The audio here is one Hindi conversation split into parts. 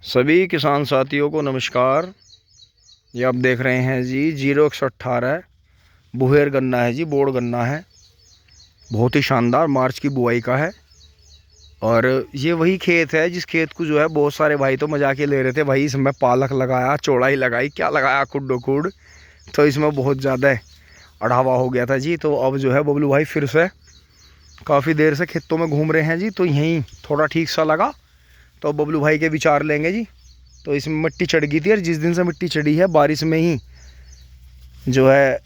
सभी किसान साथियों को नमस्कार। ये आप देख रहे हैं जी 0118 बुहेर गन्ना है जी, बोड़ गन्ना है। बहुत ही शानदार मार्च की बुआई का है। और ये वही खेत है जिस खेत को जो है बहुत सारे भाई तो मजाक ले रहे थे, भाई इसमें पालक लगाया, चौड़ाई लगाई, क्या लगाया कुड्डो कुड, तो इसमें बहुत ज़्यादा अढ़ावा हो गया था जी। तो अब जो है बबलू भाई फिर से काफ़ी देर से खेतों में घूम रहे हैं जी, तो यहीं थोड़ा ठीक सा लगा तो बबलू भाई के विचार लेंगे जी। तो इसमें मिट्टी चढ़ गई थी और जिस दिन से मिट्टी चढ़ी है बारिश में ही जो है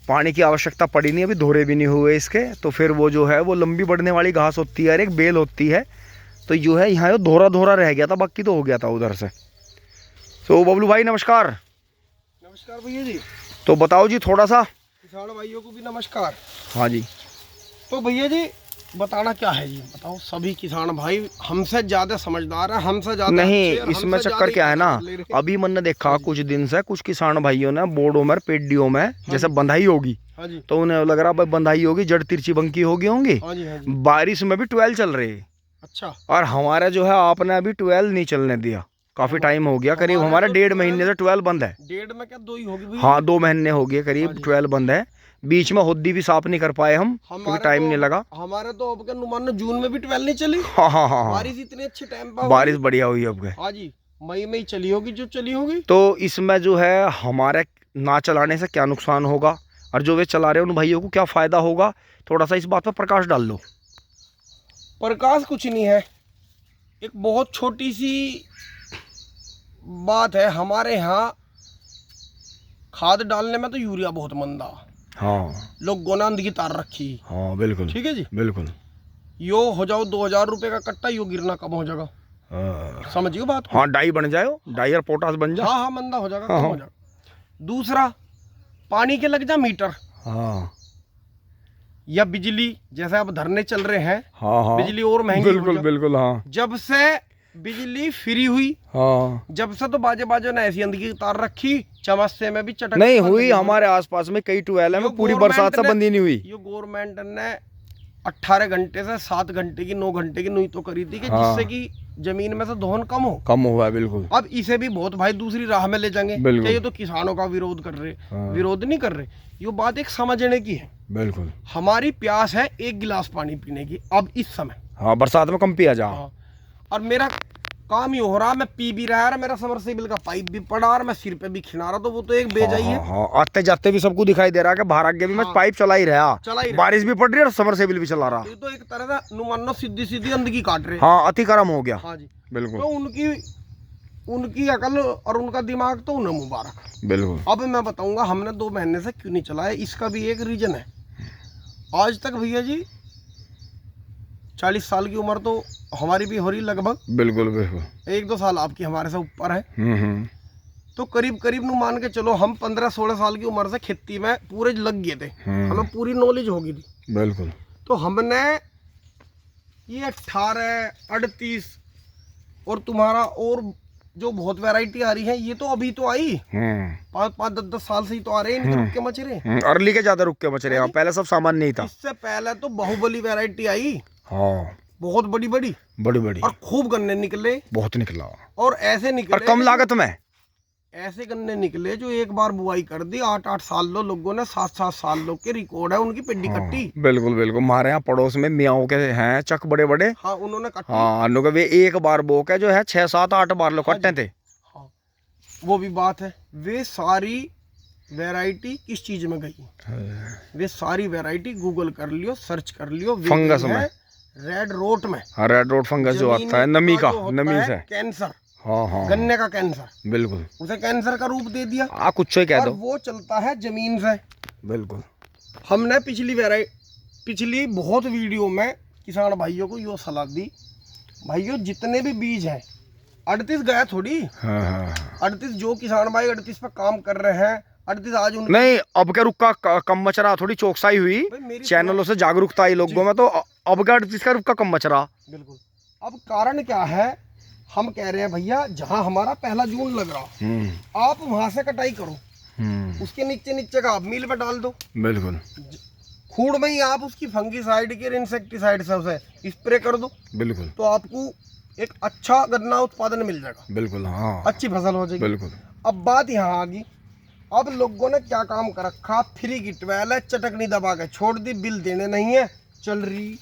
पानी की आवश्यकता पड़ी नहीं, अभी धोरे भी नहीं हुए इसके। तो फिर वो जो है वो लंबी बढ़ने वाली घास होती है और एक बेल होती है, तो जो है यहाँ धोरा धोरा रह गया था, बाकी तो हो गया था उधर से। तो बबलू भाई नमस्कार। नमस्कार भैया जी। तो बताओ जी थोड़ा सा। किसान भाइयों को भी नमस्कार। हाँ जी। तो भैया जी बताना क्या है जी, बताओ। सभी किसान भाई हमसे ज्यादा समझदार है, हमसे ज्यादा नहीं, इसमें चक्कर क्या है ना, अभी मैंने देखा कुछ दिन से कुछ किसान भाइयों ने बोर्डों में पेडियों में जैसे बंधाई होगी, तो उन्हें लग रहा भाई बंधाई होगी, जड़ तिरछी बंकी होगी होंगी। बारिश में भी 12 चल रही है। अच्छा। और हमारा जो है आपने अभी 12 नहीं चलने दिया, काफी टाइम हो गया, करीब हमारा 1.5 महीने से 12 बंद है। 1.5 में क्या 2 ही होगी? हाँ 2 महीने हो गए करीब 12 बंद है। बीच में हुद्दी भी साफ नहीं कर पाए हम, क्योंकि टाइम नहीं लगा। हमारे तो अब के नुमान जून में भी 12 नहीं चली। हाँ हाँ हाँ, बारिश इतने अच्छे टाइम पर, बारिश बढ़िया हुई अब के। हाँ जी, मई में ही चली होगी जो चली होगी। तो इसमें जो है हमारे ना चलाने से क्या नुकसान होगा और जो वे चला रहे हैं उन भाइयों को क्या फायदा होगा, थोड़ा सा इस बात पर प्रकाश डाल लो। प्रकाश कुछ नहीं है, एक बहुत छोटी सी बात है। हमारे यहाँ खाद डालने में तो यूरिया बहुत मंदा। हाँ, लोग गोनांद की तार रखी। हाँ बिल्कुल, ठीक है जी, बिल्कुल। यो हो जाओ 2000 रुपए का कट्टा, यो गिरना कम हो जाएगा। समझिए बात को। हाँ डाई बन जाओ, डाई और पोटास बन जाओ। हाँ हाँ, मंदा हो जाएगा, हाँ, कम हो जाएगा। दूसरा, पानी के लग जा मीटर। हाँ, या बिजली, जैसे अब धरने चल रहे हैं। हाँ हाँ, बिजली और महंगी बिल्कुल बिल्कुल। हाँ, जब से बिजली फ्री हुई, हाँ, जब से तो बाजे बाजे ने ऐसी अंधी की तार रखी, चमस्से में भी चटक नहीं हुई। हमारे आसपास में कई ट्यूबवेल है, पूरी बरसात से बंदी नहीं हुई। ये गवर्नमेंट ने 18 घंटे से 7 घंटे की 9 घंटे की नुई तो करी थी कि हाँ, जिससे कि जमीन में से दोहन कम हुआ है बिल्कुल। अब इसे भी बहुत भाई दूसरी राह में ले जाएंगे। ये तो किसानों का विरोध कर रहे। हाँ। विरोध नहीं कर रहे, ये बात एक समझने की है। बिल्कुल। हमारी प्यास है 1 गिलास पानी पीने की अब इस समय। हाँ, बरसात में कम पिया जा। हाँ। और मेरा काम ही हो रहा, मैं पी भी रहा है, मेरा समरसेबल का पाइप भी पड़ा और मैं सिर पे भी खिना रहा, तो वो तो एक बेजाई है। हाँ, आते जाते भी सबको दिखाई दे रहा है कि बाहर आगे भी मैं पाइप चला ही रहा, बारिश भी पड़ रही है और समरसेबल भी चला रहा। ये तो एक तरह से नुमानो सीधी सीधी अंदगी काट रहे। हाँ, अति कर्म हो गया। हाँ जी बिल्कुल। तो उनकी अकल और उनका दिमाग तो उन्हें मुबारक। बिल्कुल। अब मैं बताऊंगा हमने 2 महीने से क्यों नहीं चलाया, इसका भी एक रीजन है। आज तक भैया जी 40 साल की उम्र तो हमारी भी हो रही लगभग। बिल्कुल बिल्कुल। 1-2 साल आपकी हमारे से ऊपर है। तो करीब करीब नु मान के चलो हम 15-16 साल की उम्र से खेती में पूरे लग गए थे, हमें पूरी नॉलेज हो गई थी। बिल्कुल। तो हमने ये 18, 38 और तुम्हारा और जो बहुत वैरायटी आ रही है, ये तो अभी तो आई 5-10 साल से ही तो आ रहे हैं, इनके रुक के मच रहे। अर्ली के ज्यादा रुक के मच रहे हैं, पहले सब सामान नहीं था। इससे पहले तो बाहुबली वैरायटी आई। हाँ, बहुत बड़ी बड़ी और खूब गन्ने निकले, बहुत निकला। और ऐसे निकले और कम लागत में, ऐसे गन्ने निकले जो एक बार बुआई कर दी 8-8 साल लोगों ने, 7-7 साल लोग के रिकॉर्ड है उनकी पेडी कट्टी। बिल्कुल बिल्कुल। हमारे यहाँ पड़ोस में मियाओं के हैं चक बड़े बड़े। हाँ, उन्होंने कट्टी। हाँ, वे एक बार बो के जो है 6-7-8 बार लोग कट्टे थे। हाँ, वो भी बात है। वे सारी वैरायटी किस चीज में गई, वे सारी वैरायटी गूगल कर लियो, सर्च कर लियो, फंगस में, रेड रोट में। हाँ, रेड रोट फंगस जो आता है नमी का, नमी से कैंसर। हाँ हाँ, गन्ने का कैंसर। बिल्कुल। उसे कैंसर का रूप दे दिया। कुछ कह दो। वो चलता है जमीन से। बिल्कुल। हमने पिछली बहुत वीडियो में किसान भाइयों को यो सलाह दी, भाइयों जितने भी बीज हैं 38 गया थोड़ी। हाँ, 38 जो किसान भाई 38 पर काम कर रहे हैं, 38 आज नहीं, अब क्या रुका कम मच रहा, थोड़ी चौकसाई हुई, चैनलों से जागरूकता आई लोगों में, तो अब क्या 38 का रुका कम मच रहा। बिल्कुल। अब कारण क्या है, हम कह रहे हैं भैया जहां हमारा 1 जून लग रहा, आप वहां से कटाई करो, उसके नीचे का आप मील पे डाल दो। बिल्कुल। खूड़ में ही आप उसकी फंगीसाइड के इंसेक्टिसाइड से उसे स्प्रे कर दो। बिल्कुल। तो आपको एक अच्छा गन्ना उत्पादन मिल जाएगा, बिल्कुल हाँ, अच्छी फसल हो जाएगी। बिल्कुल। अब बात यहाँ आ गई, अब लोगों ने क्या काम कर रखा, फ्री की ट्वेल है, चटकनी दबा के छोड़ दी, बिल देने नहीं है, चल रही।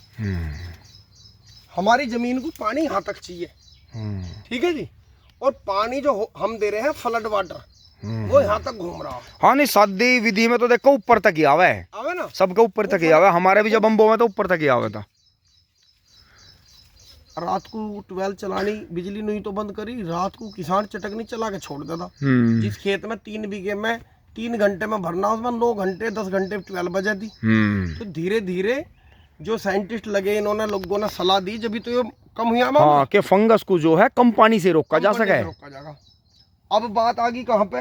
हमारी जमीन को पानी यहाँ तक चाहिए, ठीक है जी, और पानी जो हम दे रहे हैं फ्लड वाटर, वो यहाँ तक घूम रहा है। हाँ नहीं, शादी विधि में तो देखो ऊपर तक ही आवे है, आवे ना, सबके ऊपर तक ही आवे। हमारे भी जब हम बोए तो ऊपर तक ही आवे था। रात को ट्वेल चलानी, बिजली नहीं तो बंद करी, रात को किसान चटकनी चला के छोड़ देता। जिस खेत में 3 बीघे में 3 घंटे में भरना, उसमें 9 घंटे 10 घंटे ट्वेल बजा दी। तो धीरे धीरे जो साइंटिस्ट लगे, इन्होंने लोगों ने सलाह दी, जब भी तो ये कम हुआ। हाँ, कि फंगस को जो है कम पानी से रोका जा सके। रोका जाएगा। अब बात आ गई कहाँ पे,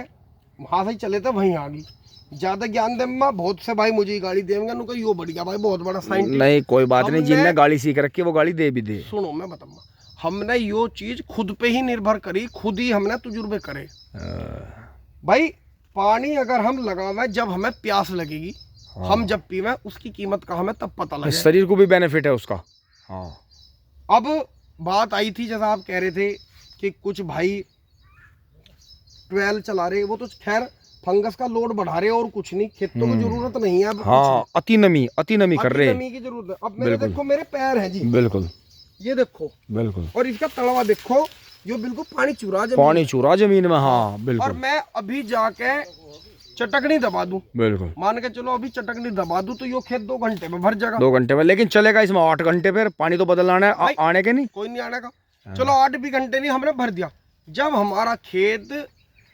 वहां से चले थे वहीं आ गई। ज्यादा ज्ञान दे में बहुत से भाई मुझे गाड़ी देंगे, उनको यो बढ़िया भाई बहुत बड़ा साइंटिस्ट। नहीं कोई बात नहीं, जिनने गाड़ी सीख रखी है वो गाड़ी दे भी दे। सुनो मैं बताऊंगा, हमने यो चीज खुद पे ही निर्भर करी, खुद ही हमने तजुर्बे करे। भाई पानी अगर हम लगावे जब हमें प्यास लगेगी, हम जब पीवे उसकी कीमत का हमें तब पता लगे। शरीर को भी बेनिफिट है उसका। हाँ। अब बात आई थी जैसा आप कह रहे थे कि कुछ भाई 12 चला रहे, वो तो खैर फंगस का लोड बढ़ा रहे और कुछ नहीं, खेतों को जरूरत नहीं है अब। हाँ, अति नमी कर रहे हैं। नमी की जरूरत है। अब मेरे देखो, मेरे पैर हैं जी, बिल्कुल ये देखो, बिल्कुल, और इसका तलवा देखो, जो बिल्कुल पानी चूरा जमीन में। हाँ बिल्कुल। और मैं अभी जाके चटकनी दबा दूं, बिल्कुल, मान के चलो अभी चटकनी दबा दूं तो यो खेत 2 घंटे में भर जाएगा। 2 घंटे में, लेकिन चलेगा इसमें 8 घंटे। फिर पानी तो बदलना है, आने के नहीं, कोई नहीं आने का। चलो 8 भी घंटे नहीं, हमने भर दिया। जब हमारा खेत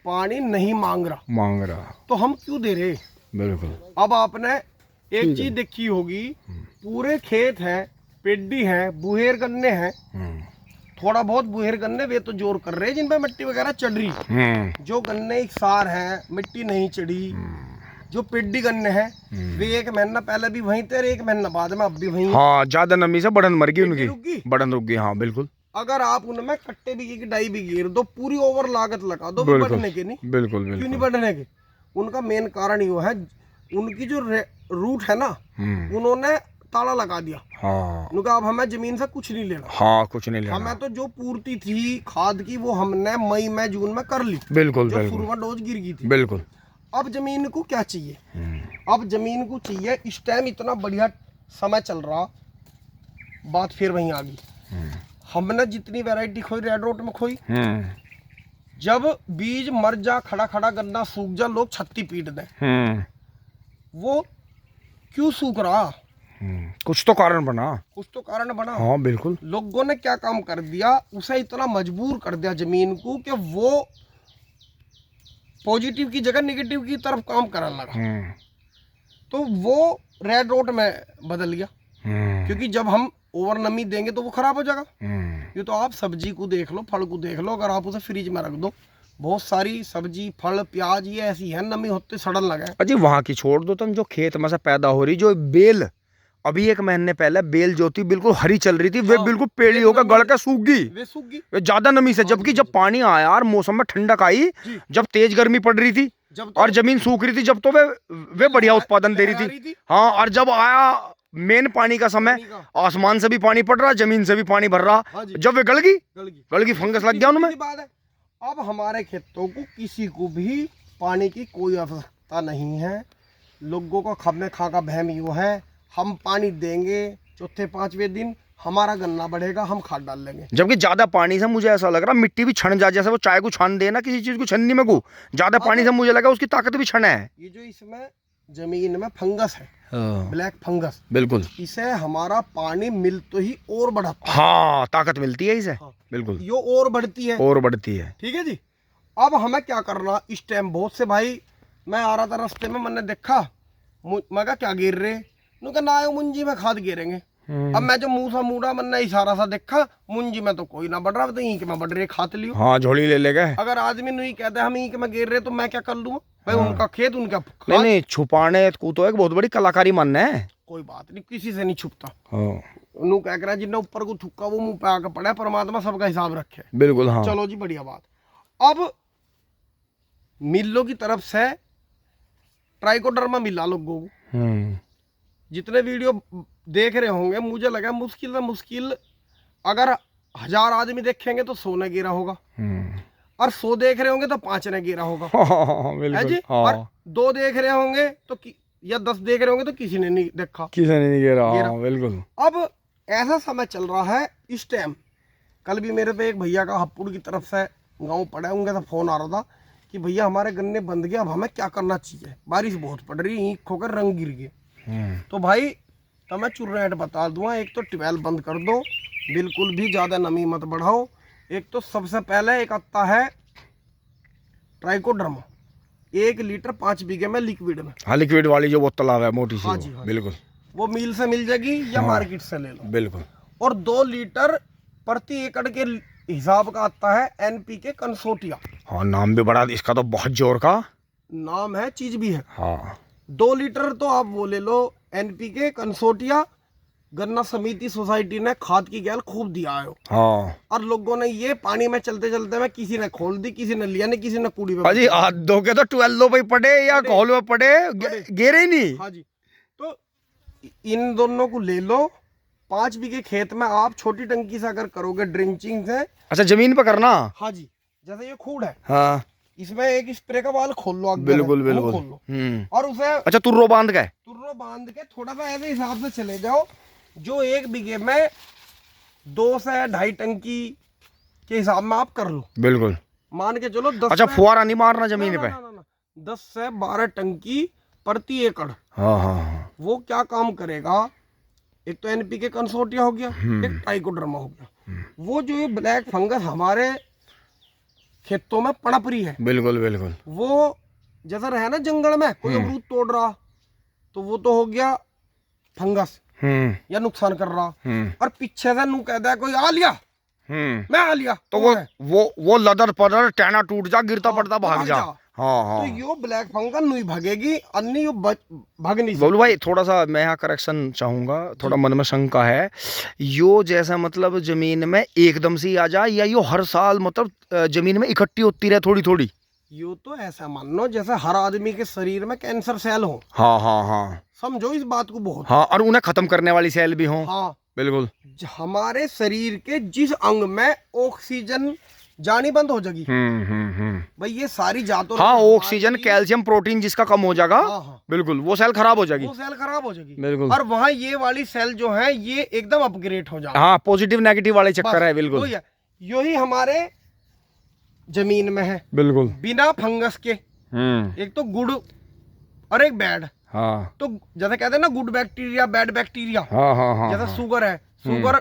पानी नहीं मांग रहा तो हम क्यों दे रहे। बिल्कुल। अब आपने एक चीज देखी होगी, पूरे खेत है, पेड्डी है, बुहेर गन्ने हैं, थोड़ा बहुत बुहेर गन्ने वे तो जोर कर रहे हैं जिन पे मिट्टी वगैरह चढ़ रही। जो गन्ने एक सार है, मिट्टी नहीं चढ़ी, जो पेड्डी गन्ने हैं वे 1 महीना पहले भी वहीं थे, 1 महीना बाद में अब भी वहीं। हाँ, ज्यादा नमी से बढ़न मर गई उनकी, बढ़न रुक गई। हाँ बिल्कुल। अगर आप उनमें कट्टे भी की डाई भी गिर दो, पूरी ओवर लागत लगा दो, बढ़ने के नहीं। बिल्कुल क्यों नहीं बढ़ने के? उनका मेन कारण ये है, उनकी जो रूट है ना, उन्होंने ताला लगा दिया। हाँ। उनका अब हमें जमीन से कुछ नहीं लेना। हाँ, कुछ नहीं लेना। हमें तो जो पूर्ति थी खाद की वो हमने मई में जून में कर ली। बिल्कुल जो बिल्कुल। शुरुआत डोज गिर गई थी। बिल्कुल। अब जमीन को क्या चाहिए? अब जमीन को चाहिए, इस टाइम इतना बढ़िया समय चल रहा, बात फिर वहीं आ गई। हमने जितनी वैरायटी खोई रेड रोट में खोई, जब बीज मर जा, खड़ा खड़ा गन्ना सूख जा, लोग छत्ती पीट दें। वो क्यों सूख रहा? कुछ तो कारण बना। हाँ बिल्कुल। लोगों ने क्या काम कर दिया, उसे इतना मजबूर कर दिया जमीन को कि वो पॉजिटिव की जगह नेगेटिव की तरफ काम करने लगा। तो वो रेड रोट में बदल गया, क्योंकि जब हम ओवर नमी देंगे तो वो खराब हो जाएगा। ये तो आप सब्जी को देख लो, फल को देख लो, अगर आप उसे फ्रिज में रख दो, बहुत सारी सब्जी फल प्याज ये ऐसी है, नमी होते सड़न लगे। अजी वहां की छोड़ दो तुम, जो खेत में से पैदा हो रही, जो बेल अभी 1 महीने पहले बेल जो थी बिल्कुल हरी चल रही थी, वे बिल्कुल पेड़ी होकर गल के सूख गई, वे ज्यादा नमी से। जबकि जब पानी आया और मौसम में ठंडक आई, जब तेज गर्मी पड़ रही थी और जमीन सूख रही थी, जब तो वे बढ़िया उत्पादन दे रही थी। हाँ, और जब आया मेन पानी का समय, आसमान से भी पानी पड़ रहा, जमीन से भी पानी भर रहा, जब वे गल गई, फंगस लग गया उनमें। अब हमारे खेतों को किसी को भी पानी की कोई आवश्यकता नहीं है। लोगों को खबने खा का बहम यूं है, हम पानी देंगे, चौथे 5वें दिन हमारा गन्ना बढ़ेगा, हम खाद डाल लेंगे। जबकि ज्यादा पानी से मुझे ऐसा लग रहा मिट्टी भी छन जा, जैसे वो चाय को छान देना किसी चीज को छन्नी में को, ज्यादा पानी से मुझे लगा उसकी ताकत भी छन है। ये जो इसमें जमीन में फंगस है, ब्लैक फंगस, बिल्कुल, इसे हमारा पानी मिल तो ही और बढ़ाता है। हाँ, ताकत मिलती है इसे। हाँ, बिल्कुल, यो और बढ़ती है। ठीक है जी। अब हमें क्या करना, इस टाइम बहुत से भाई, मैं आ रहा था रास्ते में, मैंने देखा, मैं कहा क्या गिर रहे, उनका ना आयो मुंजी में खाद गिरेंगे। अब मैं जो मुंह सा मुड़ा, मैंने इशारा सा देखा, मुंजी में तो कोई ना बढ़ रहा, तो ईंक में बढ़ रहे, खात लियो। हाँ, झोली ले गए। अगर आदमी नहीं कहते हम ईंक में गिर रहे तो मैं क्या कर लूंगा भाई? हाँ। उनका खेत, उनका खाद। नहीं, छुपाने को तो एक बहुत बड़ी कलाकारी मानना है। कोई बात नहीं, किसी से नहीं छुपता। उन्होंने क्या करा, जिन्हें ऊपर को थुक्का वो मुंह पे आके पड़ा, परमात्मा सबका हिसाब रखे। बिल्कुल। हाँ, चलो जी, बढ़िया बात। अब मिलों की तरफ से ट्राइकोडर्मा मिला लोगों को, जितने वीडियो देख रहे होंगे, मुझे लगा मुश्किल से मुश्किल, अगर 1000 आदमी देखेंगे तो 100 ने गिरा होगा, और 100 देख रहे होंगे तो 5 ने गिरा होगा, है जी। और 2 देख रहे होंगे तो या 10 देख रहे होंगे तो किसी ने नहीं देखा, किसी ने नहीं गिरा। बिल्कुल। अब ऐसा समय चल रहा है इस टाइम। कल भी मेरे पे एक भैया का हप्पुड़ की तरफ से गांव पड़े होंगे तो फोन आ रहा था कि भैया हमारे गन्ने बंद गए, अब हमें क्या करना चाहिए, बारिश बहुत पड़ रही, ईंख होकर रंग गिर गए। तो भाई तो मैं चुर्रेट बता दूंगा, एक तो ट्यूबवेल बंद कर दो, बिल्कुल भी ज़्यादा नमी मत बढ़ाओ। एक तो सबसे पहले एक आता है ट्राइकोडर्मा, 1 लीटर 5 बीघे में लिक्विड में। हाँ, लिक्विड वाली जो बोतल है मोटी सी। हाँ जी, हाँ बिल्कुल। वो मिल से मिल जाएगी या मार्केट से ले लो। बिल्कुल। और 2 लीटर प्रति एकड़ के हिसाब का आता है NPK कंसोर्टिया। हाँ, नाम भी बड़ा इसका, तो बहुत जोर का नाम है, चीज भी है। हाँ, 2 लीटर तो आप वो ले लो NPK कंसोर्टिया। गन्ना समिति सोसाइटी ने खाद की गैल खूब दिया है। हाँ। और लोगों ने ये पानी में चलते चलते में किसी ने खोल दी, किसी ने लिया नहीं, किसी ने कूड़ी में। हाँ जी, दो के तो 12 पे पड़े या खोल में पड़े, गिरे ही नहीं। हाँ जी, तो इन दोनों को ले लो। 5 बीघे खेत में आप छोटी टंकी से अगर करोगे ड्रिंचिंग से। अच्छा, जमीन पे करना। हाँ जी, जैसे ये खूड़ है, हाँ, इसमें एक स्प्रे का वाल खोल लो, बिल्कुल बिल्कुल खोल लो, और उसे अच्छा तुर्रो बांध के थोड़ा सा ऐसे हिसाब से चले जाओ जो 1 बीघे में 2 से 2.5 टंकी के हिसाब में आप कर लो। बिल्कुल, मान के चलो 10। अच्छा, फुहारा नहीं मारना जमीन पे। 10 से 12 टंकी प्रति एकड़। हाँ हाँ। वो क्या काम करेगा, एक तो NPK कंसोर्टिया हो गया, एक ट्राइकोडर्मा हो गया। वो जो ये ब्लैक फंगस हमारे खेतों में पनप रही है, बिल्कुल बिल्कुल, वो जैसा रहे ना जंगल में कोई अमरूद तोड़ रहा, तो वो तो हो गया फंगस या नुकसान कर रहा। और पीछे से नू कहता है कोई आ लिया, मैं आ लिया, तो वो लदर पदर टहना टूट जा, गिरता पड़ता भाग जा। हाँ हाँ। तो यो ब्लैक फंगस नहीं भागेगी, अन्य यो भाग नहीं। बोलो भाई, थोड़ा सा मैं यहाँ करेक्शन चाहूंगा, थोड़ा मन में शंका है। यो जैसा मतलब जमीन में एकदम से आ जाए, या यो हर साल मतलब जमीन में इकट्ठी होती रहे थोड़ी थोड़ी? यो तो ऐसा मान लो जैसे हर आदमी के शरीर में कैंसर सेल हो। हाँ हाँ हाँ, समझो इस बात को बहुत। हाँ, और उन्हें खत्म करने वाली सेल भी हो। हाँ बिल्कुल। हमारे शरीर के जिस अंग में ऑक्सीजन जानी बंद हो जाएगी, भाई ये सारी जातों। हाँ, ऑक्सीजन, कैल्शियम, प्रोटीन जिसका कम हो जाएगा। हाँ। बिल्कुल, वो सेल खराब हो जाएगी। वो सेल खराब हो जाएगी, बिल्कुल। और वहाँ ये वाली सेल जो है ये एकदम अपग्रेड हो जाएगी। हाँ, पॉजिटिव नेगेटिव वाले चक्कर है। बिल्कुल, यही हमारे जमीन में है। बिल्कुल, बिना फंगस के। एक तो गुड और एक बैड। हाँ, तो जैसे कहते हैं ना गुड बैक्टीरिया बैड बैक्टीरिया। हाँ हाँ हाँ, जैसे शुगर है, शुगर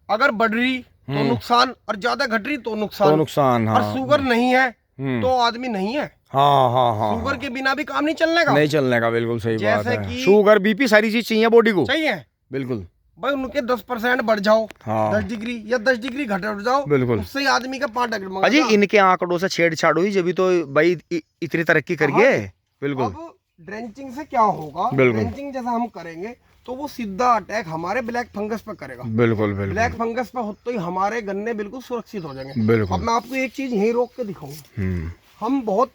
अगर बढ़ रही तो नुकसान, और ज्यादा घट रही तो नुकसान। हाँ। और शुगर नहीं है तो आदमी नहीं है। हाँ हाँ हाँ, शुगर के बिना भी काम नहीं चलने का। बिल्कुल सही बात है। शुगर बीपी सारी चीज चाहिए बॉडी को। चाहिए, बिल्कुल। भाई उनके 10% बढ़ जाओ। हाँ। 10 डिग्री या 10 डिग्री घट जाओ, बिल्कुल, उससे आदमी का 5 डिग्री। अजी इनके आंकड़ों से छेड़छाड़ हुई जब तो भाई इतनी तरक्की करिए। बिल्कुल। अब ड्रेंचिंग से क्या होगा, ड्रेंचिंग जैसा हम करेंगे तो वो सीधा अटैक हमारे ब्लैक फंगस पे करेगा। बिल्कुल बिल्कुल, ब्लैक फंगस पे होते ही हमारे गन्ने बिल्कुल सुरक्षित हो जाएंगे। बिल्कुल। अब मैं आपको एक चीज यही रोक के दिखाऊंगा। हम बहुत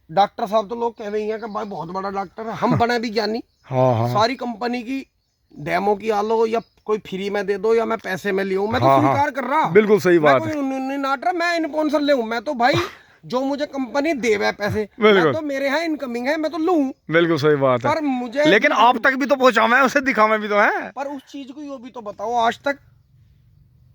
डॉक्टर साहब तो लोग कह रहे हैं कि भाई बहुत बड़ा डॉक्टर है, हम बने भी ज्ञानी। हाँ हाँ। सारी कंपनी की डेमो की आलो या कोई फ्री में दे दो या मैं पैसे में लियो, मैं तो स्वीकार कर रहा। बिल्कुल सही बात है। मैं स्पॉन्सर ले, मैं तो भाई जो मुझे कंपनी देवे पैसे, मैं तो मेरे यहाँ इनकमिंग है, मैं तो लूं। बिल्कुल सही बात है। पर मुझे लेकिन आप तक भी तो पहुंचा, मैं उसे दिखावे भी तो है। पर उस चीज को यो भी तो बताओ, आज तक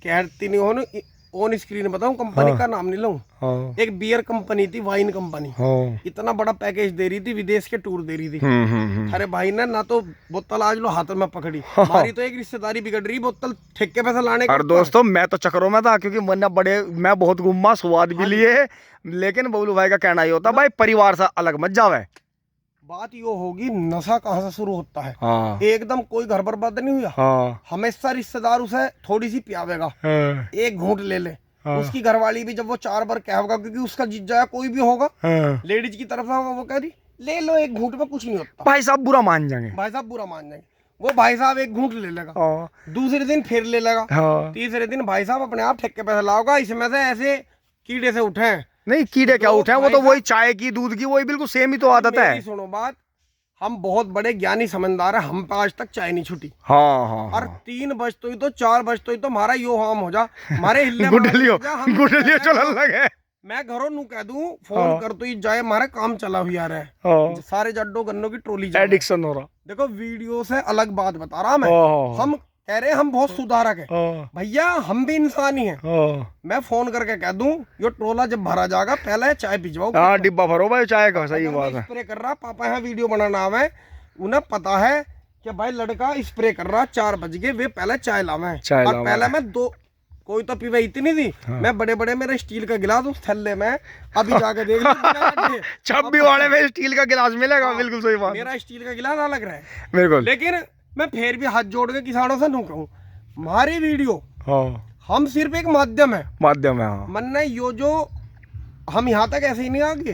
कहती नहीं हो ऑन स्क्रीन बताऊं, कंपनी का नाम नहीं लूं। हाँ। एक बियर कंपनी थी, वाइन कंपनी। हाँ। इतना बड़ा पैकेज दे रही थी, विदेश के टूर दे रही थी। अरे भाई ने ना तो बोतल आज लो हाथ में पकड़ी। हमारी तो एक रिश्तेदारी बिगड़ रही, बोतल ठेके पैसा लाने का। दोस्तों मैं तो चक्करों में था, क्योंकि मैं बहुत घूमा, स्वाद भी लिए, लेकिन बबलू भाई का कहना ही होता भाई परिवार से अलग मत जावे। बात यो होगी, नशा कहाँ से शुरू होता है। हाँ। एकदम कोई घर बर्बाद नहीं हुआ। हाँ। हमेशा रिश्तेदार उसे थोड़ी सी पियावेगा। हाँ। एक घूंट ले ले। हाँ। उसकी घरवाली भी जब वो 4 बार कहेगा, क्योंकि उसका जीजा कोई भी होगा। हाँ। लेडीज की तरफ से वो कह रही ले लो एक घूंट में, कुछ नहीं होता। भाई साहब बुरा मान जाएंगे, वो भाई साहब एक घूंट ले लेगा। हाँ। दूसरे दिन फिर ले लेगा। हाँ। तीसरे दिन भाई साहब अपने आप ठेके पैसा लाओगा। इसमें से ऐसे कीड़े से उठे नहीं, कीड़े क्या उठे, वो तो वही चाय की दूध की वही बिल्कुल सेम ही तो आदत है। सुनो बात, हम बहुत बड़े ज्ञानी समझदार है, हम पे आज तक चाय नहीं छुटी। हाँ हाँ और 3 बजते ही तो 4 बजते ही तो हमारा यो हम हो जा, हमारे हिलने गुडलियो चलन लगे। मैं घरों नू कह दूं फोन कर तो ही जाए, हमारा काम चला हुआ यार है, सारे जड्डो गन्नों की ट्रोली एडिक्शन हो रहा। देखो वीडियो से अलग बात बता रहा मैं, हम कह रहे हम बहुत सुधारक है भैया, हम भी इंसान ही हैं। मैं फोन करके कह दूं यो ट्रोला जब भरा जाएगा पहले चाय पिजवाओ, हाँ डिब्बा भरो भाई चाय का। सही बात है। स्प्रे कर रहा पापा यहाँ वीडियो बनाना है, उन्हें पता है कि भाई लड़का स्प्रे कर रहा 4 बज गए, वे पहले चाय लावे। और पहले मैं 2 कोई तो पीवे इतनी थी, मैं बड़े बड़े मेरे स्टील का गिलास उस थैले में अभी जाके देख लो छब्बी वाले में स्टील का गिलास मिलेगा। बिल्कुल सही बात। मेरा स्टील का गिलास अलग रहा है बिल्कुल। लेकिन मैं फिर भी हाथ जोड़ के किसानों से नहीं कहूँ, हमारी वीडियो हम सिर्फ एक माध्यम है। मन यो जो हम यहाँ तक ऐसे ही नहीं आगे,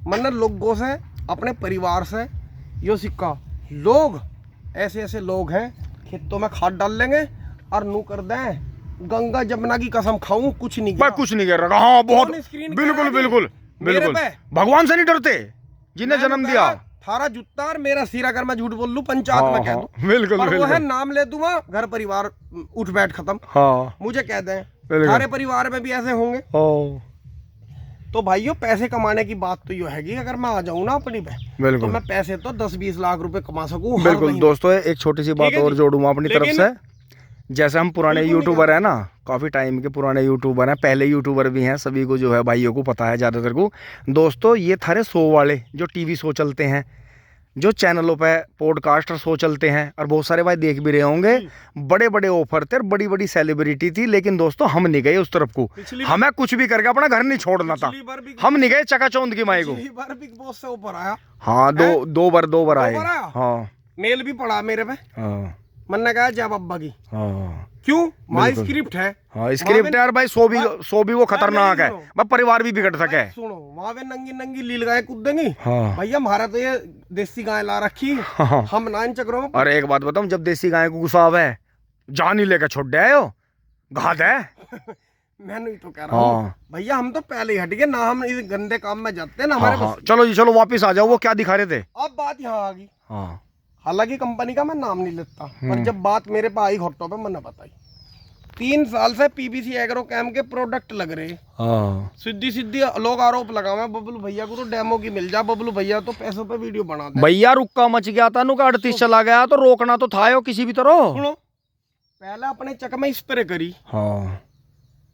मन लोगों से अपने परिवार से यो सिक्का, लोग ऐसे ऐसे लोग हैं खेतों में खाद डाल लेंगे और नू कर दें गंगा जमुना की कसम खाऊं कुछ नहीं भाई, कुछ नहीं कर रहा। हाँ बहुत बिल्कुल बिल्कुल बिल्कुल। भगवान से नहीं डरते जिन्हें जन्म दिया। थारा जूता और मेरा सिर अगर मैं झूठ बोल लूं पंचायत में कह दूं, बिल्कुल और वो है नाम ले दूंगा घर परिवार उठ बैठ खत्म। मुझे कह दें सारे परिवार में भी ऐसे होंगे। तो भाइयों पैसे कमाने की बात तो ये हैगी, अगर मैं आ जाऊं ना अपनी पे तो मैं पैसे तो 10-20 लाख रुपए कमा सकूं। बिल्कुल दोस्तों, एक छोटी सी बात और जोड़ूंगा अपनी तरफ से। जैसे हम पुराने यूट्यूबर हैं ना, काफ़ी टाइम के पुराने यूट्यूबर हैं, पहले यूट्यूबर भी हैं, सभी को जो है भाइयों को पता है ज़्यादातर को। दोस्तों ये थारे शो वाले जो टीवी शो चलते हैं, जो चैनलों पे पॉडकास्ट शो चलते हैं, और बहुत सारे भाई देख भी रहे होंगे, बड़े बड़े ऑफर थे, बड़ी बड़ी सेलिब्रिटी थी, लेकिन दोस्तों हम नहीं गए उस तरफ को। हमें कुछ भी करके अपना घर नहीं छोड़ना था, हम नहीं गए चकाचौंध की माई को। बिग बॉस से ऊपर आया। हाँ दो बार आए। हाँ मेल भी पड़ा मेरे पे। मन ने कहा जब अब्बा की क्यों माई स्क्रिप्ट है। हाँ स्क्रिप्ट है यार भाई, सो भी वो खतरनाक है, बस परिवार भी बिगड़ सके। सुनो वहाँ पे नंगी लील गाय कूदेंगी। भैया हमारा तो ये देसी गाय ला रखी, हम ना इन चक्रों में। अरे एक बात बताऊं, जब देसी गाय को गुस्सा है जान ही लेकर छोड़ दे हो घात है। मैं नहीं तो कह रहा हूँ भैया, हम तो पहले ही हट गए ना, हम इस गंदे काम में जाते ना हमारे। चलो जी चलो वापिस आ जाओ, वो क्या दिखा रहे थे। अब बात यहाँ आ गई। हालांकि कंपनी का मैं नाम नहीं लेता, पर जब बात मेरे पे आई घोटों पे मैंने बताई 3 साल से पीबीसी एग्रो कैम के प्रोडक्ट लग रहे। सीधी लोग आरोप लगावे बबलू भैया को तो डेमो की मिल जा, बबलू भैया तो पैसों पे वीडियो बना दे। भैया रुक्का मच गया था, नुका 38 चला गया तो रोकना तो था किसी भी तरह। सुनो पहले अपने चक में स्प्रे करी,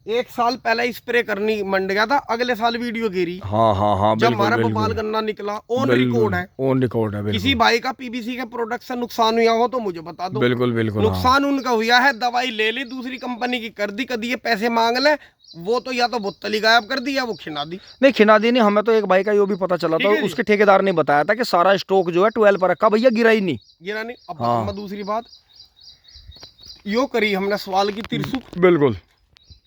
1 साल पहले स्प्रे करनी मंड गया था, अगले साल वीडियो गिरी। जब हमारा भोपाल गन्ना निकला ऑन रिकॉर्ड है। किसी भाई का पीबीसी के प्रोडक्ट से नुकसान हुआ हो तो मुझे बता दो। बिल्कुल नुकसान उनका हुआ है, दवाई ले ली दूसरी कंपनी की कर दी, कभी ये पैसे मांग ले, वो तो या तो बोतली गायब कर दी या वो खिना दी। नहीं खिना दी नहीं, हमें तो एक भाई का ये भी पता चला था, उसके ठेकेदार ने बताया था कि सारा स्टॉक जो है 12 पर रखा, भैया गिरा ही नहीं। अब दूसरी बात यो करी हमने सवाल की तिरसुक। बिल्कुल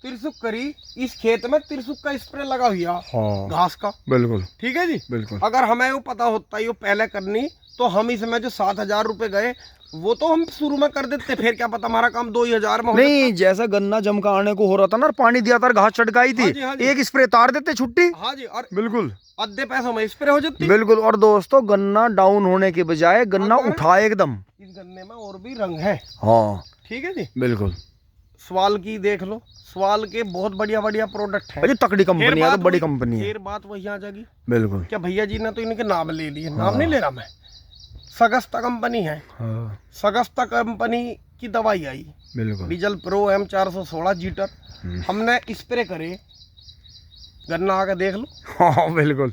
तिरसुक करी, इस खेत में तिरसुक का स्प्रे लगा हुआ घास का। बिल्कुल ठीक है जी। बिल्कुल अगर हमें वो पता होता ये पहले करनी तो हम इसमें जो 7,000 रुपए गए वो तो हम शुरू में कर देते, फिर क्या पता हमारा काम 2,000 में नहीं। जैसा गन्ना जमकाने को हो रहा था ना, पानी दिया था, घास चटकाई थी, एक स्प्रे तार देते छुट्टी। हाँ जी, और बिल्कुल आधे पैसों में स्प्रे हो जाती। बिल्कुल। और दोस्तों गन्ना डाउन होने के बजाय गन्ना उठा एकदम। इस गन्ने में और भी रंग है। ठीक है जी। बिल्कुल। सवाल की देख लो, सवाल के बहुत बढ़िया प्रोडक्ट है, तकड़ी कंपनी है, तो बड़ी कंपनी है। फिर बात वही आ जाएगी। बिल्कुल। क्या भैया जी ने तो इनके नाम ले लिए, नाम नहीं ले रहा मैं। सगस्ता कंपनी है। सगस्ता कंपनी की दवाई आई, डीजल प्रो M416 जीटर, हमने स्प्रे करे, गन्ना आके देख लो। बिल्कुल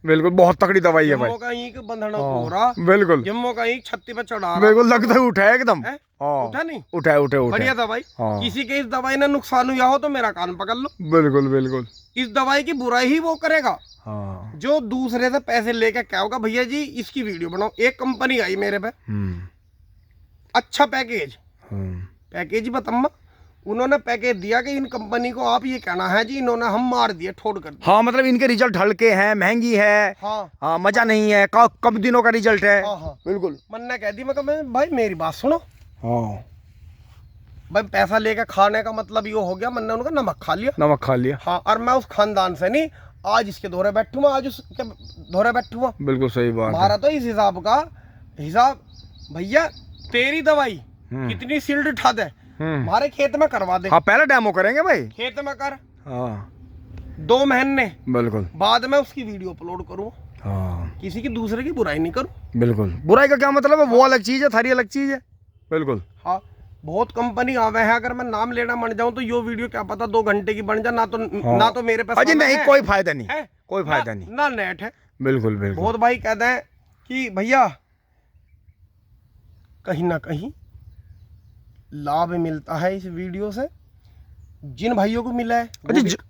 बिल्कुल, बहुत तकड़ी दवाई है भाई। जम्मू का ईंक बंधना पूरा। बिल्कुल। जम्मू का ईंक छत्ती पे चढ़ा, बिल्कुल लगता है उठा है एकदम। उठा नहीं, उठा बढ़िया दवाई। किसी के इस दवाई ने नुकसान हुआ हो तो मेरा कान पकड़ लो। बिल्कुल बिल्कुल। इस दवाई की बुराई ही वो करेगा जो दूसरे से पैसे लेके क्या होगा, भैया जी इसकी वीडियो बनाओ। एक कंपनी आई मेरे पे, अच्छा पैकेज बताऊँ, उन्होंने पैकेज दिया कि इन कंपनी को आप ये कहना है जी इन्होंने हम मार दिए, ठोड़ कर दिया। मतलब इनके रिजल्ट हल्के हैं, महंगी है, मजा नहीं है, कम दिनों का रिजल्ट है। बिल्कुल। मन ने कह दी, मैं भाई मेरी बात सुनो, भाई पैसा लेके खाने का मतलब ये हो गया, मैंने उनका नमक खा लिया। हाँ, और मैं उस खानदान से नहीं, आज इसके दौरे बैठूंगा, आज उसके दौरे बैठूंगा। बिल्कुल सही बात हमारा तो इस हिसाब का हिसाब, भैया तेरी दवाई कितनी सील्ड उठा दे, हमारे खेत में करवा दे। हाँ पहले डेमो करेंगे भाई, खेत में कर। हाँ 2 महीने बिल्कुल बाद में उसकी वीडियो अपलोड करूँ। हाँ किसी की दूसरे की बुराई नहीं करूँ। बिल्कुल, बुराई का क्या मतलब है, वो अलग चीज है, थारी अलग चीज है। बिल्कुल हाँ बहुत कंपनी आवे है, अगर मैं नाम लेना मन जाऊं तो यो वीडियो क्या पता 2 घंटे की बन जाए, ना तो मेरे पास अजी नहीं, है, कोई फायदा नहीं है, कोई फायदा नहीं, ना नेट है। बिल्कुल बिल्कुल। बहुत भाई कहते हैं कि भैया कहीं ना कहीं लाभ मिलता है इस वीडियो से, जिन भाइयों को मिला है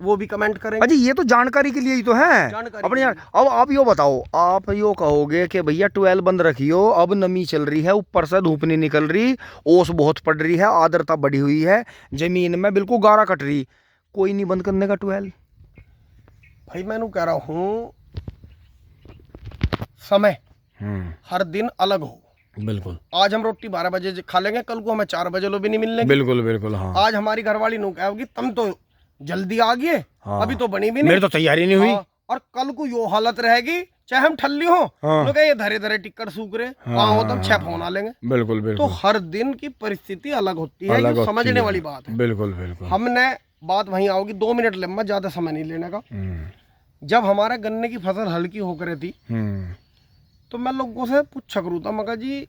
वो भी कमेंट करेंगे। अजी ये तो जानकारी के लिए ही तो है अपने यार। अब आप यो बताओ, आप यो कहोगे कि भैया 12 बंद रखियो, अब नमी चल रही है, ऊपर से धूप नहीं निकल रही, ओस बहुत पड़ रही है, आर्द्रता बढ़ी हुई है, जमीन में बिल्कुल गारा कट रही, कोई नहीं बंद करने का 12। भाई मैं कह रहा हूँ समय हर दिन अलग हो। बिल्कुल, आज हम रोटी 12 बजे खा लेंगे, कल को हमें 4 बजे लो भी नहीं मिलने। बिल्कुल बिल्कुल हाँ। आज हमारी घरवाली नु कहोगी तुम तो जल्दी आ गए, हाँ। अभी तो बनी भी नहीं, मेरी तो तैयारी नहीं हुई, हाँ। और कल को यो हालत रहेगी चाहे हम ठल्ली हो, हाँ। लोग ये धरे धरे टिकट सूख रहे, हाँ। हो तब 6 फोन आ लेंगे। बिल्कुल बिल्कुल। तो हर दिन की परिस्थिति अलग होती है, ये समझने वाली बात है। बिल्कुल बिल्कुल। हमने बात वहीं आओगी, 2 मिनट लंबा, ज्यादा समय नहीं लेने का। जब हमारे गन्ने की फसल हल्की होकर थी तो मैं लोगों से पूछा करूँ था, मगर जी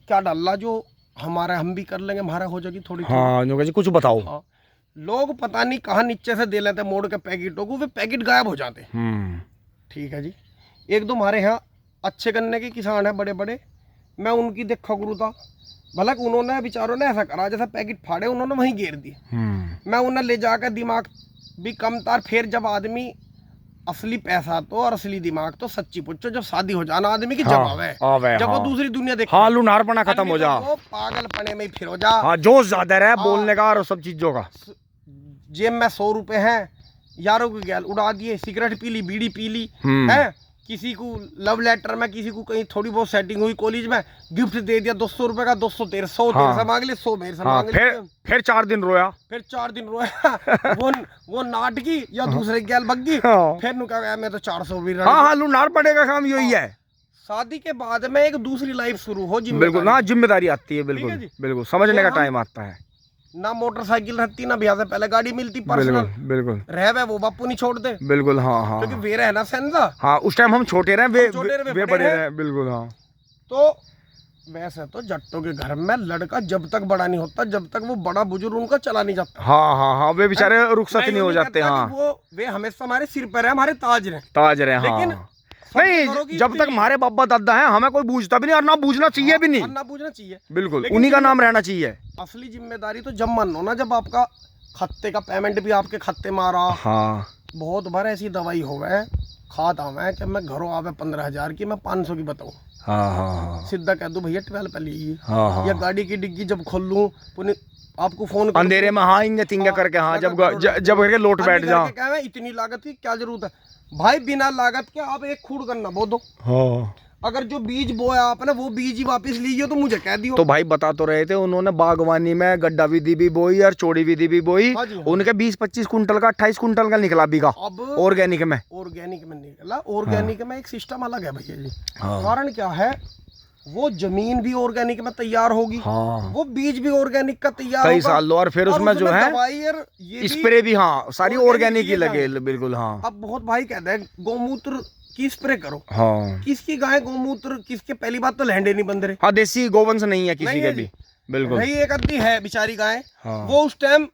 क्या डालना जो हमारा हम भी कर लेंगे, हमारा हो जाएगी थोड़ी। हाँ जी कुछ बताओ। हाँ। लोग पता नहीं कहाँ नीचे से दे लेते मोड़ के पैकेटों को, वे पैकेट गायब हो जाते। ठीक है जी। 1-2 हमारे यहाँ अच्छे गन्ने के किसान हैं बड़े बड़े, मैं उनकी देखा करूँ था, भला उन्होंने बेचारों ने ऐसा करा जैसा पैकेट फाड़े उन्होंने वहीं घेर दिए। मैं उन्हें ले जाकर, दिमाग भी कम था, फिर जब आदमी असली पैसा तो और असली दिमाग तो सच्ची पूछो जब शादी हो जाना आदमी की, जब आवे जब वो दूसरी दुनिया देखे, हाँ लुनारपना खत्म हो जा, वो पागलपने में फिर हो जा, हाँ जोश ज्यादा रहे बोलने का और सब चीजों का। जेब में 100 रुपए हैं, यारों की गैल उड़ा दिए, सिगरेट पी ली, बीड़ी पी ली, है किसी को लव लेटर में, किसी को कहीं थोड़ी बहुत सेटिंग हुई कॉलेज में, गिफ्ट दे दिया 200 रुपए का, 200 तेरे 100 तेरे से मांग ले, 100 मेरे से मांग ले, फिर 4 दिन रोया, वो नाटकी या दूसरे गैल बग्गी, फिर नु कहा मैं तो 400 भी हाँ लुनार पड़ेगा, काम यही है। शादी के बाद में एक दूसरी लाइफ शुरू हो, बिल्कुल ना जिम्मेदारी आती है, बिल्कुल बिल्कुल समझने का टाइम आता है, ना मोटरसाइकिल रहती, ना ब्याह से पहले गाड़ी मिलती पर्सनल, बिल्कुल रह वो बापू नहीं छोड़ते, बिल्कुल हाँ हाँ, क्योंकि वे रहे ना सेंधा, हाँ उस टाइम हम छोटे रहे, वे बड़े रहे, बिल्कुल हाँ। तो वैसे तो जट्टों के घर में लड़का जब तक बड़ा नहीं होता, जब तक वो बड़ा बुजुर्ग उनका चला नहीं जाता, हाँ हाँ हाँ, वे बेचारे रुखसत नहीं हो जाते, हाँ वो वे हमेशा हमारे सिर पर है, हमारे ताज रहे, लेकिन नहीं जब तक हमारे बाबा दादा हैं हमें कोई पूछता भी नहीं, और ना पूछना चाहिए भी नहीं, ना पूछना चाहिए, बिल्कुल उन्हीं का नाम रहना चाहिए। असली जिम्मेदारी तो जब मन हो ना, जब आपका खत्ते का पेमेंट भी आपके खत्ते में आ रहा, हाँ बहुत बार ऐसी दवाई हो गए खाद आवे कि मैं घरों आवे 15,000 की, मैं 500 की बताऊँ, हाँ हाँ सीधा कह दूं भैया 12 पे लीजिए, हाँ या गाड़ी की डिग्गी जब खोल लूँ आपको फोन अंधेरे में, हाँ इंगे तिंगे करके, हाँ जब करके लोट बैठ जाओ, क्या इतनी लागत की क्या जरूरत है भाई, बिना लागत के आप एक खूड़ करना बो दो, हाँ अगर जो बीज बोया आपने वो बीज ही वापस लीजिए तो मुझे कह दियो। तो भाई बता तो रहे थे उन्होंने बागवानी में गड्ढा विधि भी बोई और चौड़ी विधि भी बोई, हाँ उनके 20-25 कुंटल का 28 कुंटल का निकला बीघा, अब ऑर्गेनिक में निकला। ऑर्गेनिक में एक सिस्टम अलग है भैया जी, कारण क्या है, वो जमीन भी ऑर्गेनिक में तैयार होगी, हाँ वो बीज भी ऑर्गेनिक का तैयार कई साल लो, और फिर उसमें जो है स्प्रे भी, हाँ सारी ऑर्गेनिक ही लगे, बिल्कुल हाँ। अब बहुत भाई कहते हैं गौमूत्र की स्प्रे करो, हाँ किसकी गाय गौमूत्र, किसके पहली बात तो लैंडे नहीं बंद रहे, हाँ देसी गोवंश नहीं है किसी के भी, बिल्कुल भाई एक आदमी है बेचारी गाय, हाँ। वो उस टाइम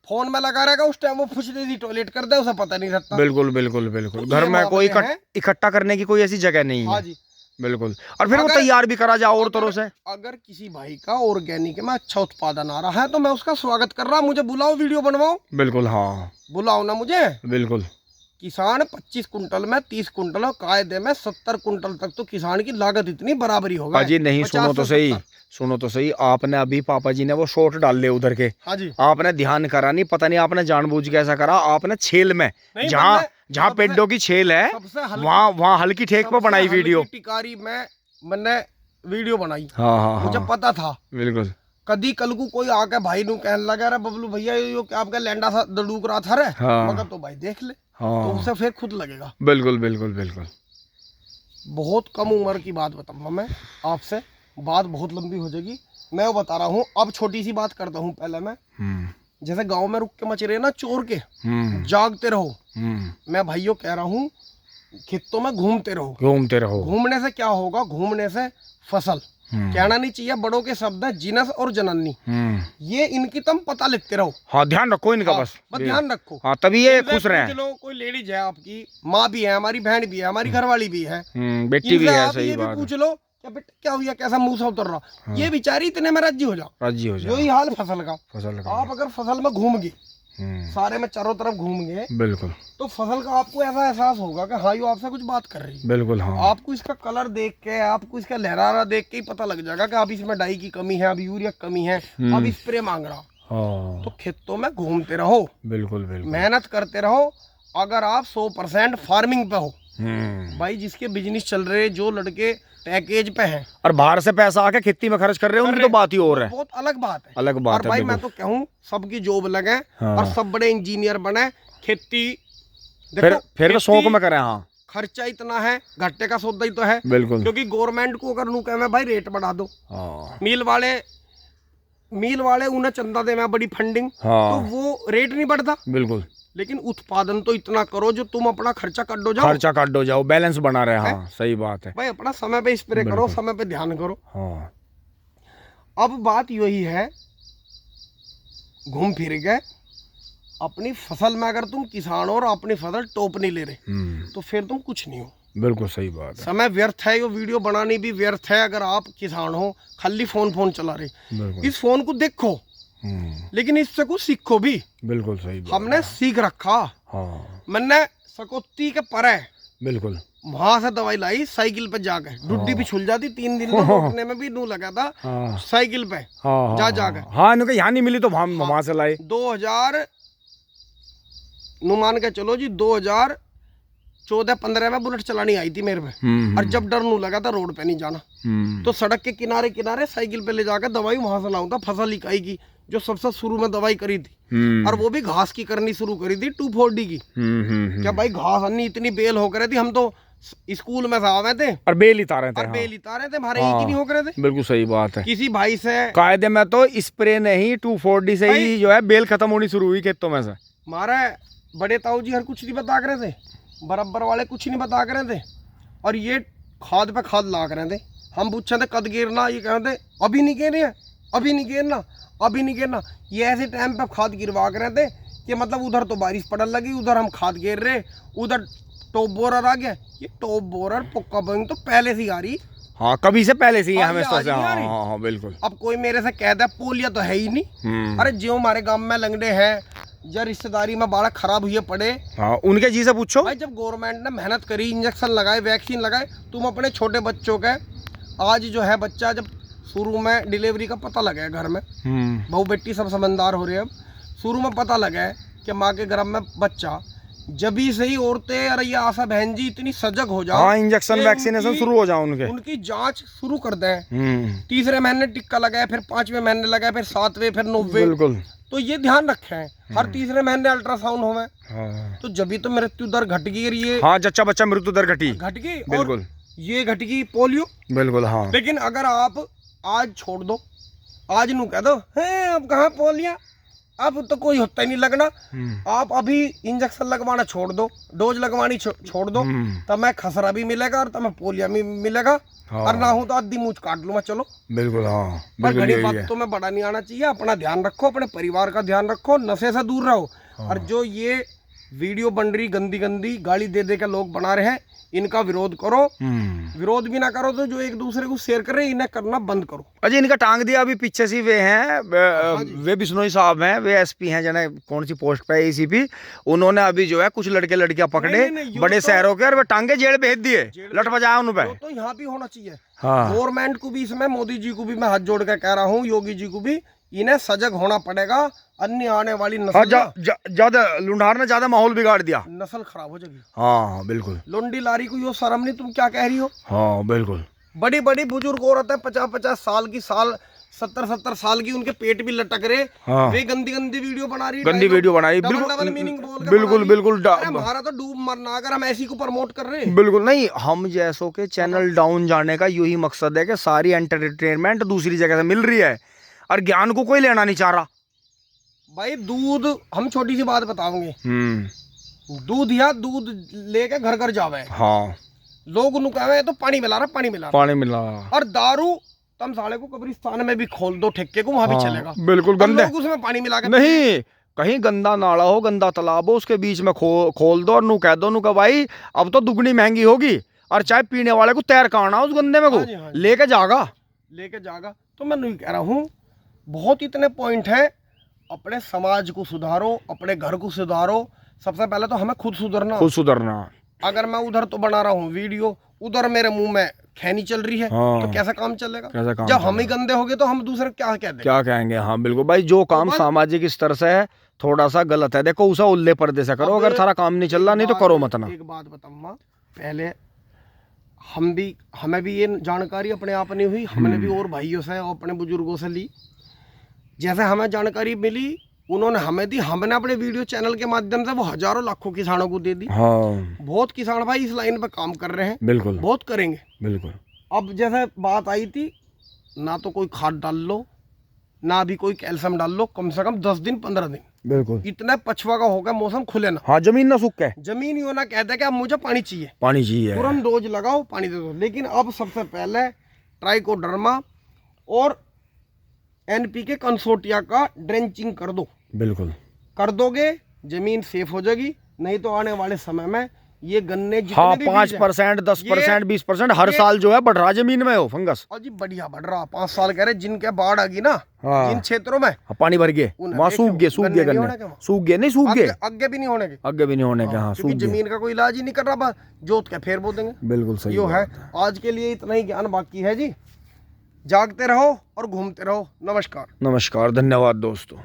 फोन में लगा रहेगा, उस टाइम वो फुसले दी टॉयलेट कर दे, उसे पता नहीं रहता, बिल्कुल बिल्कुल बिल्कुल, घर में कोई इकट्ठा करने की कोई ऐसी जगह नहीं है, बिल्कुल, और फिर वो तैयार भी करा जाओ और तरह से। अगर किसी भाई का ऑर्गेनिक में अच्छा उत्पादन आ रहा है तो मैं उसका स्वागत कर रहा हूँ, मुझे बुलाओ वीडियो बनवाओ, बिल्कुल हाँ बुलाओ ना मुझे, बिल्कुल। किसान 25 कुंटल में 30 कुंटल और कायदे में 70 कुंटल तक तो किसान की लागत इतनी बराबरी होगा जी। नहीं सुनो तो सही, आपने अभी पापा जी ने वो शॉट डाल ले उधर के, हाँ जी आपने ध्यान करा नहीं, पता नहीं आपने जानबूझ के ऐसा करा, आपने छेल में जहाँ पेड़ों की छेल है वहाँ हल्की ठेक पर बनाई वीडियो, टिकारी में मैंने वीडियो बनाई, हाँ मुझे पता था, बिल्कुल कदी कल को कोई आके भाई नु कहने लगा रे बबलू भैया यो क्या आपका लैंडा सा दड़ूक रहा था रे, हाँ। मगर तो भाई देख ले, हाँ। तो उसे फिर खुद लगेगा। बिल्कुल बिल्कुल बिल्कुल। बहुत कम उम्र की बात बताऊंगा मैं आपसे, बात बहुत लंबी हो जाएगी, मैं वो बता रहा हूँ। अब छोटी सी बात करता हूँ पहले मैं, जैसे गांव में रुक के मच रहे ना चोर के, जागते रहो। मैं भाइयों कह रहा हूँ खेतों में घूमते रहो, घूमते रहो। घूमने से क्या होगा, घूमने से फसल, कहना नहीं चाहिए, बड़ों के शब्द है जिनस और जननी, ये इनकी तुम पता लिखते रहो। हाँ, ध्यान रखो इनका। हाँ, बस ध्यान रखो। हाँ, तभी ये खुश रहे। चलो कोई लेडीज है आपकी, माँ भी है, हमारी बहन भी है, हमारी घरवाली भी है, बेटी भी है, सही ये बात भी पूछ लो क्या बेटा क्या हुआ, कैसा मुंह से उतर रहा, ये बेचारी इतने में राजी हो जाओ, राजी हो जाओ। यही हाल फसल का। आप अगर फसल में घूम गए, सारे में चारों तरफ घूम गए, बिल्कुल, तो फसल का आपको ऐसा एहसास होगा कि हाँ, ये आपसे कुछ बात कर रही है। बिल्कुल, हाँ। आपको इसका कलर देख के, आपको इसका लहरारा देख के ही पता लग जाएगा कि अब इसमें डाई की कमी है, अब यूरिया की कमी है, अब स्प्रे मांग रहा। तो खेतों में घूमते रहो, बिल्कुल बिल्कुल, मेहनत करते रहो। अगर आप 100% फार्मिंग पे हो, भाई जिसके बिजनेस चल रहे, जो लड़के पैकेज पे हैं और बाहर से पैसा आके खेती में खर्च कर रहे हैं, उनकी तो बात ही और है, बहुत अलग बात है, अलग बात है। भाई मैं तो कहूँ सबकी जॉब लगे, हाँ। और सब बड़े इंजीनियर बने, खेती फिर तो शौक में करें। हाँ, खर्चा इतना है, घाटे का सौदा ही तो है, बिल्कुल, क्योंकि गवर्नमेंट को अगर नू कहे भाई रेट बढ़ा दो, मिल वाले उन्हें चंदा दे में बड़ी फंडिंग, तो वो रेट नहीं बढ़ता, बिल्कुल, लेकिन उत्पादन तो इतना करो जो तुम अपना खर्चा काट दो जाओ, बैलेंस बना रहे। हाँ, सही बात है भाई, अपना समय पे स्प्रे करो, समय पे ध्यान करो। हाँ। अब बात यही है, घूम फिर गए अपनी फसल में, अगर तुम किसान हो और अपनी फसल टॉप नहीं ले रहे, तो फिर तुम कुछ नहीं हो। बिल्कुल सही बात है, समय व्यर्थ है, ये वीडियो बनानी भी व्यर्थ है। अगर आप किसान हो, खाली फोन चला रहे, इस फोन को देखो, लेकिन इससे कुछ सीखो भी। बिल्कुल सही बात, हमने सीख रखा। हाँ। मैंने सकोती के परे, बिल्कुल, वहां से दवाई लाई साइकिल पे जाकर, डुड्डी भी छुल जाती, 3 दिन में रोकने में भी नू लगा था। हाँ। साइकिल पे जाकर, हाँ, यहाँ नहीं मिली तो वहां से लाई। 2000 नू मान के चलो जी, 2014-15 में बुलेट चलानी आई थी मेरे पे, और जब डर नू लगा था रोड पे नहीं जाना, तो सड़क के किनारे किनारे साइकिल पे ले जाकर दवाई वहां से लाऊं था, फसल इकाई की, जो सबसे शुरू में दवाई करी थी, और वो भी घास की करनी शुरू करी थी, 2,4-D की। क्या भाई, घास अन्नी इतनी बेल हो रही थी, हम तो स्कूल में आवे थे और बेल ही तारे थे, हमारे एक ही नहीं हो रहे थे। बिल्कुल सही बात है। किसी भाई से कायदे में तो स्प्रे नहीं, 2,4-D से ही जो है बेल खत्म होनी शुरू हुई खेतों में से। हमारे बड़े ताऊ जी हर कुछ नहीं बता रहे थे, बराबर वाले कुछ नहीं बता रहे थे, और ये खाद पे खाद ला रहे थे। हम पूछे थे कद गिरना, ये कहते अभी नहीं गिर रहे, अभी नहीं गिरना, अभी नहीं गिरना। ये ऐसे टाइम पे खाद गिरवा रहे थे कि मतलब उधर तो बारिश पड़ने लगी, उधर हम खाद गिर रहे, उधर टॉप बोरर आ गया। ये टॉप बोरर पुक्का बंग तो पहले से ही आ रही, हाँ, कभी से पहले से ही हमें सोचा। हाँ, बिल्कुल। अब कोई मेरे से कहता है पोलिया तो है ही नहीं, अरे जो हमारे गांव में लंगड़े हैं या रिश्तेदारी में बाड़ा खराब हुए पड़े, हाँ, उनके जी से पूछो। भाई जब गवर्नमेंट ने मेहनत करी, इंजेक्शन लगाए, वैक्सीन लगाए, तुम अपने छोटे बच्चों के, आज जो है बच्चा जब शुरू में डिलीवरी का पता लगा है घर में, बहू बेटी सब समझदार हो रहे हैं, अब शुरू में पता लगा है कि माँ के गर्भ में बच्चा, जब ही सही औरतें, अरे ये आशा बहन जी इतनी सजग हो जाओ, हाँ, इंजेक्शन वैक्सीनेशन शुरू हो जाओ, उनकी जांच शुरू कर दें। 3रे महीने टिक्का लगाए, फिर 5वें महीने लगाए, फिर 7वें, फिर 9वें, बिल्कुल। तो ये ध्यान रखें, हर 3रे महीने अल्ट्रासाउंड होवे, तो जब भी तो मृत्यु दर घट गई, ये हाँ, जच्चा बच्चा मृत्यु दर घट गई, बिल्कुल, ये घट गई पोलियो, बिल्कुल, हाँ। लेकिन अगर आप आज छोड़ दो, आज नू कह दो है अब कहाँ पोलिया, अब तो कोई होता ही नहीं लगना, आप अभी इंजेक्शन लगवाना छोड़ दो, डोज लगवानी छोड़ दो, तब मैं खसरा भी मिलेगा और तब मैं पोलिया भी मिलेगा, और ना हो तो आधी मुझ काट लूंगा, चलो, बिल्कुल, हाँ। पर घड़ी बातों में बड़ा नहीं आना चाहिए, अपना ध्यान रखो, अपने परिवार का ध्यान रखो, नशे से दूर रहो। और जो ये वीडियो बन रही गंदी गाली दे के लोग बना रहे हैं, इनका विरोध करो, विरोध भी ना करो तो जो एक दूसरे को शेयर कर रहे हैं, इन्हें करना बंद करो। अजय इनका टांग दिया अभी पीछे से वे हैं, वे बिश्नोई साहब हैं, वे एसपी हैं, जने कौन सी पोस्ट पे, एसीपी, उन्होंने अभी जो है कुछ लड़के लड़कियां पकड़े बड़े शहरों के, और वे टांगे जेल भेज दिए, लट बजाया उन पे। तो यहाँ भी होना चाहिए, गवर्नमेंट को भी, इसमें मोदी जी को भी मैं हाथ जोड़ के कह रहा हूँ, योगी जी को भी, इन्हें सजग होना पड़ेगा, अन्य आने वाली नस्ल, ज्यादा लुंडार ने ज्यादा माहौल बिगाड़ दिया, नस्ल खराब हो जाएगी। हाँ, बिल्कुल। लोंडी लारी को यो शर्म नहीं, तुम क्या कह रही हो? हाँ, बिल्कुल। बड़ी बड़ी बुजुर्ग औरतें 50-50 साल की 70 साल की, उनके पेट भी लटक रहे। हाँ। वे गंदी गंदी वीडियो बना रही है, गंदी वीडियो बनाई, डबल मीनिंग बोल के बिल्कुल बना बिल्कुल रही है। अरे हमारा तो डूब मरना, अगर हम ऐसी को प्रमोट कर रहे हैं। बिल्कुल नहीं, हम जैसों के चैनल डाउन जाने का यही मकसद है कि सारी एंटरटेनमेंट दूसरी जगह से मिल रही है और ज्ञान को कोई लेना नहीं चाह रहा भाई। दूध, हम छोटी सी बात बताओगे, दूध या दूध लेके घर घर जावे, हाँ, लोग उन्हें कहे तो पानी मिला रहा, पानी मिला रहा, पानी मिला। और दारू तम साले को कब्रिस्तान में भी खोल दो, ठेके को, वहां भी चलेगा। बिल्कुल गंदे, लोग उसमें पानी मिला के नहीं, कहीं गंदा नाला हो, गंदा तालाब हो, उसके बीच में खोल दो और नू कह दो, नू का भाई अब तो दुगनी महंगी होगी, और चाहे पीने वाले को तैर काना उस गंदे में को लेके जागा। तो मैं नहीं कह रहा हूँ, बहुत इतने पॉइंट है। अपने समाज को सुधारो, अपने घर को सुधारो। सबसे पहले तो हमें खुद सुधरना। अगर मैं उधर तो बना रहा हूँ वीडियो, उधर मेरे मुंह में खैनी चल रही है, तो कैसा काम चलेगा? जब हम ही गंदे हो गए तो हम दूसरे क्या कहेंगे? हाँ बिल्कुल भाई, जो काम सामाजिक स्तर से है थोड़ा सा गलत है, देखो उसे उल्ले पर्दे से करो। अगर सारा काम नहीं चल रहा, नहीं तो करो मत ना। एक बात बताऊंगा, पहले हमें भी ये जानकारी अपने आप नहीं हुई, हमने भी और भाइयों से और अपने बुजुर्गों से ली। जैसे हमें जानकारी मिली, उन्होंने हमें दी, हमने अपने वीडियो चैनल के माध्यम से वो हजारों लाखों किसानों को दे दी। हाँ। बहुत किसान भाई इस लाइन पे काम कर रहे हैं, बिल्कुल, बहुत करेंगे, बिल्कुल। अब जैसे बात आई थी, ना तो कोई खाद डाल लो, ना भी कोई कैल्शियम डाल लो, कम से कम 10 दिन 15 दिन, बिल्कुल। इतना पछुआ का होगा मौसम, खुले ना। हाँ, जमीन ना सूख के, जमीन ही होना कहते हैं कि अब मुझे पानी चाहिए, तुरंत डोज लगाओ, पानी दे दो। लेकिन अब सबसे पहले ट्राइकोडर्मा और NPK कंसोर्टिया का ड्रेंचिंग कर दो। बिल्कुल कर दोगे, जमीन सेफ हो जाएगी। नहीं तो आने वाले समय में ये गन्ने जितने 5%, 10%, 20% हर साल जो है बढ़ रहा जमीन में हो फंगस, और जी बढ़िया बढ़ रहा। 5 साल कह रहे, जिनके बाढ़ आ गई ना, जिन क्षेत्रों में पानी भर गए, वहाँ सूख गए, सूख गए, आगे भी नहीं होने के, हाँ, क्योंकि जमीन का कोई इलाज ही नहीं कर रहा, जोत के फेर बो देंगे। बिल्कुल सही यो है। आज के लिए इतना ही ज्ञान बाकी है जी। जागते रहो और घूमते रहो। नमस्कार, धन्यवाद दोस्तों।